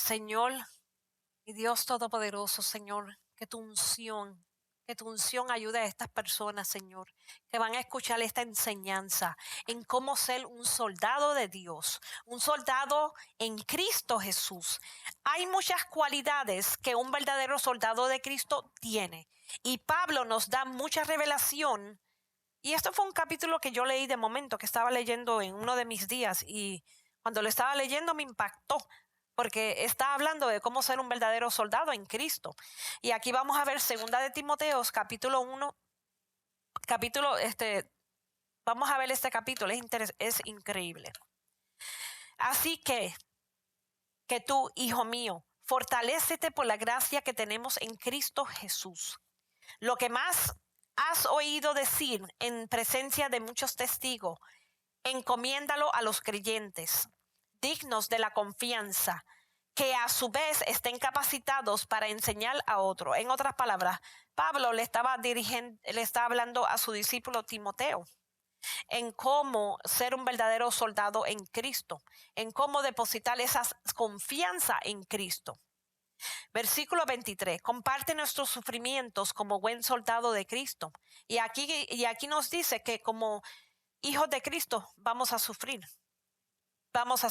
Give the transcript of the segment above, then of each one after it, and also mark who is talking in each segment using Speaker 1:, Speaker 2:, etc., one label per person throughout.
Speaker 1: Señor y Dios Todopoderoso, Señor, que tu unción ayude a estas personas, Señor, que van a escuchar esta enseñanza en cómo ser un soldado de Dios, un soldado en Cristo Jesús. Hay muchas cualidades que un verdadero soldado de Cristo tiene, y Pablo nos da mucha revelación. Y esto fue un capítulo que yo leí de momento, que estaba leyendo en uno de mis días, y cuando lo estaba leyendo me impactó, porque está hablando de cómo ser un verdadero soldado en Cristo. Y aquí vamos a ver 2 de Timoteo, capítulo 1, vamos a ver este capítulo, es increíble. Así que tú, hijo mío, fortalécete por la gracia que tenemos en Cristo Jesús. Lo que más has oído decir en presencia de muchos testigos, encomiéndalo a los creyentes, dignos de la confianza, que a su vez estén capacitados para enseñar a otro. En otras palabras, Pablo le estaba hablando a su discípulo Timoteo en cómo ser un verdadero soldado en Cristo, en cómo depositar esa confianza en Cristo. Versículo 23, comparte nuestros sufrimientos como buen soldado de Cristo. Y aquí nos dice que como hijos de Cristo vamos a sufrir, vamos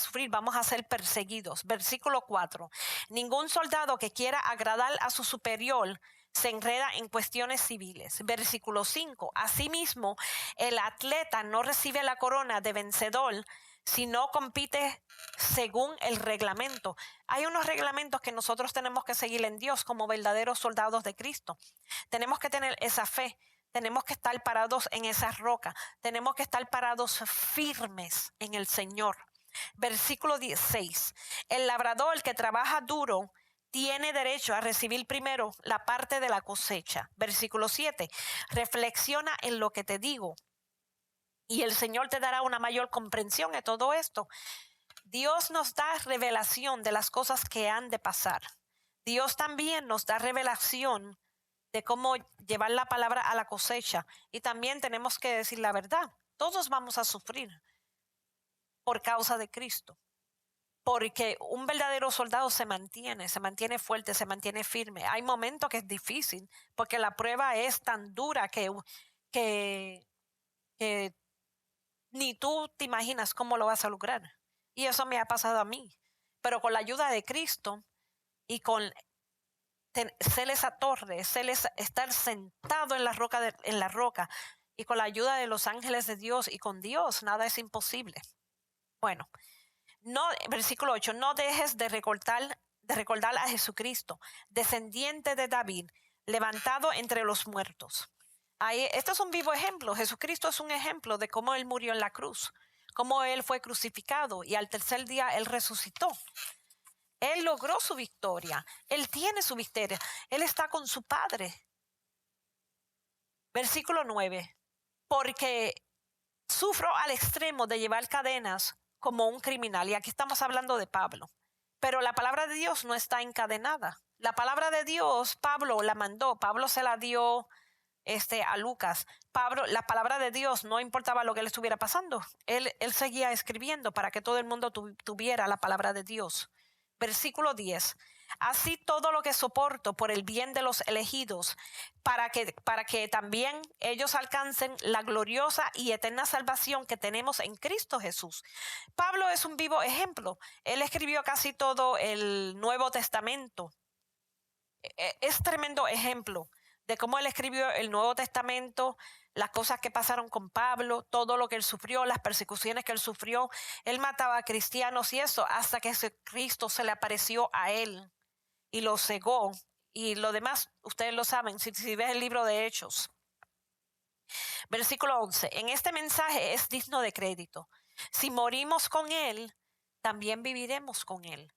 Speaker 1: a ser perseguidos. Versículo 4, ningún soldado que quiera agradar a su superior se enreda en cuestiones civiles. Versículo 5, asimismo, el atleta no recibe la corona de vencedor si no compite según el reglamento. Hay unos reglamentos que nosotros tenemos que seguir en Dios como verdaderos soldados de Cristo. Tenemos que tener esa fe. Tenemos que estar parados en esa roca. Tenemos que estar parados firmes en el Señor. Versículo 16. El labrador que trabaja duro tiene derecho a recibir primero la parte de la cosecha. Versículo 7. Reflexiona en lo que te digo y el Señor te dará una mayor comprensión de todo esto. Dios nos da revelación de las cosas que han de pasar. Dios también nos da revelación de cómo llevar la palabra a la cosecha. Y también tenemos que decir la verdad. Todos vamos a sufrir por causa de Cristo. Porque un verdadero soldado se mantiene fuerte, se mantiene firme. Hay momentos que es difícil, porque la prueba es tan dura que ni tú te imaginas cómo lo vas a lograr. Y eso me ha pasado a mí. Pero con la ayuda de Cristo y con ser esa torre, estar sentado en la roca, y con la ayuda de los ángeles de Dios y con Dios, nada es imposible. Bueno, versículo 8, no dejes de recordar a Jesucristo, descendiente de David, levantado entre los muertos. Este es un vivo ejemplo. Jesucristo es un ejemplo de cómo Él murió en la cruz, cómo Él fue crucificado y al tercer día Él resucitó. Él logró su victoria. Él tiene su victoria. Él está con su Padre. Versículo 9. Porque sufro al extremo de llevar cadenas como un criminal. Y aquí estamos hablando de Pablo. Pero la palabra de Dios no está encadenada. La palabra de Dios, Pablo la mandó. Pablo se la dio a Lucas. La palabra de Dios no importaba lo que le estuviera pasando. Él seguía escribiendo para que todo el mundo tuviera la palabra de Dios. Versículo 10. Así todo lo que soporto por el bien de los elegidos, para que también ellos alcancen la gloriosa y eterna salvación que tenemos en Cristo Jesús. Pablo es un vivo ejemplo. Él escribió casi todo el Nuevo Testamento. Es tremendo ejemplo de cómo él escribió el Nuevo Testamento, las cosas que pasaron con Pablo, todo lo que él sufrió, las persecuciones que él sufrió. Él mataba a cristianos y eso hasta que Cristo se le apareció a él y lo cegó. Y lo demás, ustedes lo saben, si ves el libro de Hechos. Versículo 11. En este mensaje es digno de crédito. Si morimos con él, también viviremos con él.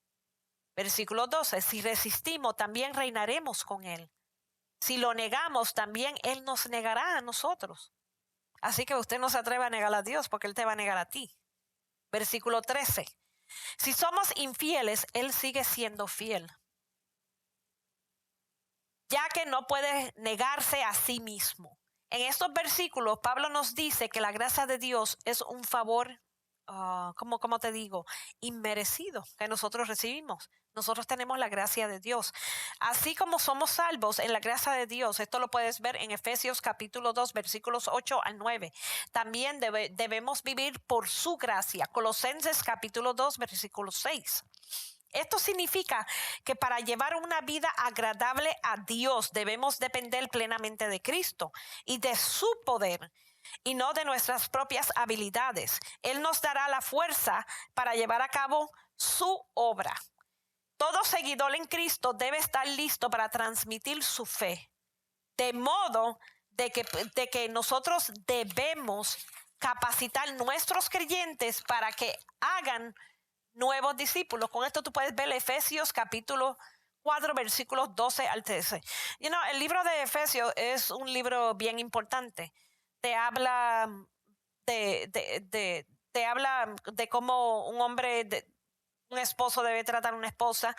Speaker 1: Versículo 12. Si resistimos, también reinaremos con él. Si lo negamos, también Él nos negará a nosotros. Así que usted no se atreve a negar a Dios porque Él te va a negar a ti. Versículo 13. Si somos infieles, Él sigue siendo fiel, ya que no puede negarse a sí mismo. En estos versículos, Pablo nos dice que la gracia de Dios es un favor como te digo, inmerecido que nosotros recibimos. Nosotros tenemos la gracia de Dios. Así como somos salvos en la gracia de Dios, esto lo puedes ver en Efesios capítulo 2, versículos 8 al 9. También debemos vivir por su gracia. Colosenses capítulo 2, versículo 6. Esto significa que para llevar una vida agradable a Dios debemos depender plenamente de Cristo y de su poder y no de nuestras propias habilidades. Él nos dará la fuerza para llevar a cabo su obra. Todo seguidor en Cristo debe estar listo para transmitir su fe, de modo de que nosotros debemos capacitar nuestros creyentes para que hagan nuevos discípulos. Con esto tú puedes ver Efesios capítulo 4, versículos 12 al 13. El libro de Efesios es un libro bien importante. Te habla te habla de cómo un esposo debe tratar a una esposa.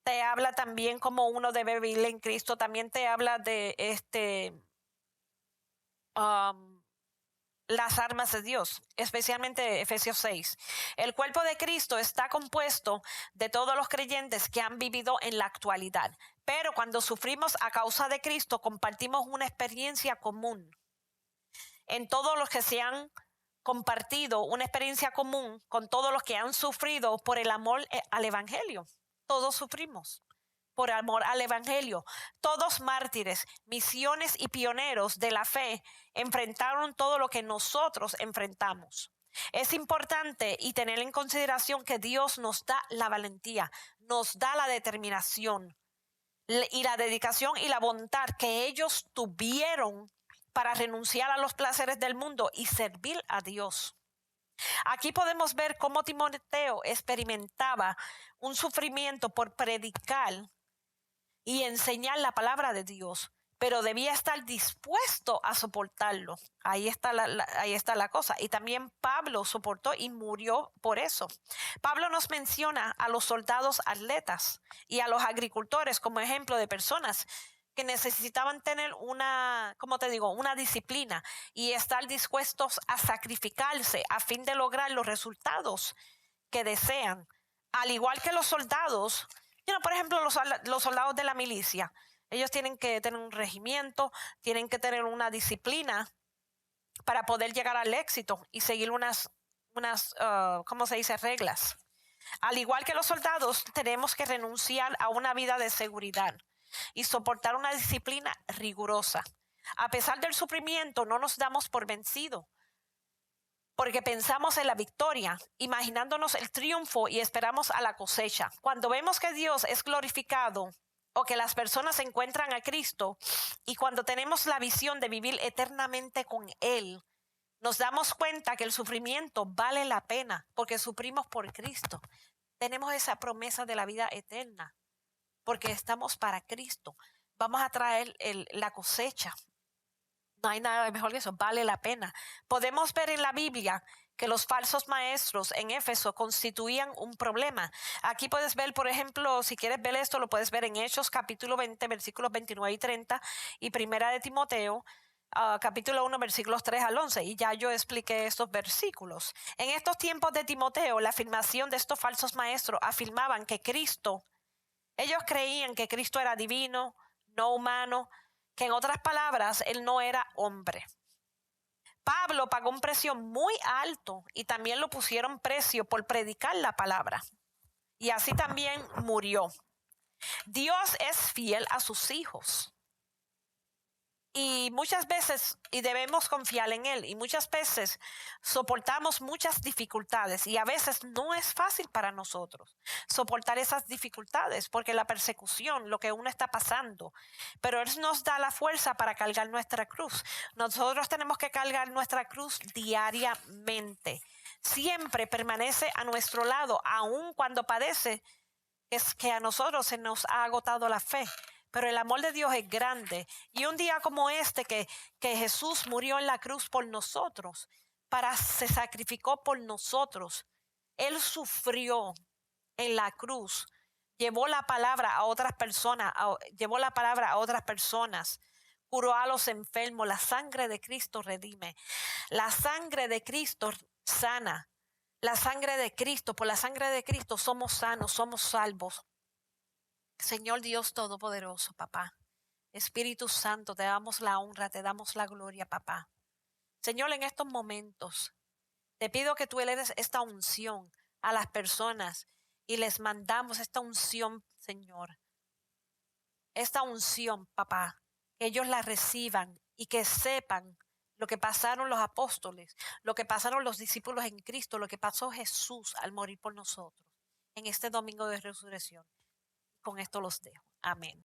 Speaker 1: Te habla también cómo uno debe vivir en Cristo. También te habla de las armas de Dios, especialmente Efesios 6. El cuerpo de Cristo está compuesto de todos los creyentes que han vivido en la actualidad. Pero cuando sufrimos a causa de Cristo, compartimos una experiencia común. En todos los que se han compartido una experiencia común con todos los que han sufrido por el amor al Evangelio. Todos sufrimos por amor al Evangelio. Todos mártires, misiones y pioneros de la fe enfrentaron todo lo que nosotros enfrentamos. Es importante y tener en consideración que Dios nos da la valentía, nos da la determinación y la dedicación y la voluntad que ellos tuvieron para renunciar a los placeres del mundo y servir a Dios. Aquí podemos ver cómo Timoteo experimentaba un sufrimiento por predicar y enseñar la palabra de Dios, pero debía estar dispuesto a soportarlo. Ahí está la cosa. Y también Pablo soportó y murió por eso. Pablo nos menciona a los soldados atletas y a los agricultores como ejemplo de personas que necesitaban tener una disciplina y estar dispuestos a sacrificarse a fin de lograr los resultados que desean. Al igual que los soldados, por ejemplo, los soldados de la milicia, ellos tienen que tener un regimiento, tienen que tener una disciplina para poder llegar al éxito y seguir unas reglas. Al igual que los soldados, tenemos que renunciar a una vida de seguridad y soportar una disciplina rigurosa. A pesar del sufrimiento, no nos damos por vencidos, porque pensamos en la victoria, imaginándonos el triunfo y esperamos a la cosecha. Cuando vemos que Dios es glorificado o que las personas encuentran a Cristo y cuando tenemos la visión de vivir eternamente con Él, nos damos cuenta que el sufrimiento vale la pena porque sufrimos por Cristo. Tenemos esa promesa de la vida eterna porque estamos para Cristo. Vamos a traer la cosecha. No hay nada mejor que eso, vale la pena. Podemos ver en la Biblia que los falsos maestros en Éfeso constituían un problema. Aquí puedes ver, por ejemplo, si quieres ver esto, lo puedes ver en Hechos capítulo 20, versículos 29 y 30 y Primera de Timoteo, capítulo 1, versículos 3 al 11. Y ya yo expliqué estos versículos. En estos tiempos de Timoteo, la afirmación de estos falsos maestros afirmaban que ellos creían que Cristo era divino, no humano, que en otras palabras, Él no era hombre. Pablo pagó un precio muy alto y también lo pusieron precio por predicar la palabra. Y así también murió. Dios es fiel a sus hijos. Y muchas veces, y debemos confiar en Él, y muchas veces soportamos muchas dificultades y a veces no es fácil para nosotros soportar esas dificultades porque la persecución, lo que uno está pasando, pero Él nos da la fuerza para cargar nuestra cruz. Nosotros tenemos que cargar nuestra cruz diariamente. Siempre permanece a nuestro lado, aun cuando padece, es que a nosotros se nos ha agotado la fe. Pero el amor de Dios es grande. Y un día como este que Jesús murió en la cruz por nosotros, se sacrificó por nosotros. Él sufrió en la cruz. Llevó la palabra a otras personas. Curó a los enfermos. La sangre de Cristo redime. La sangre de Cristo sana. La sangre de Cristo, por la sangre de Cristo somos sanos, somos salvos. Señor Dios Todopoderoso, papá. Espíritu Santo, te damos la honra, te damos la gloria, papá. Señor, en estos momentos, te pido que tú eleves esta unción a las personas y les mandamos esta unción, Señor. Esta unción, papá, que ellos la reciban y que sepan lo que pasaron los apóstoles, lo que pasaron los discípulos en Cristo, lo que pasó Jesús al morir por nosotros en este domingo de resurrección. Con esto los dejo. Amén.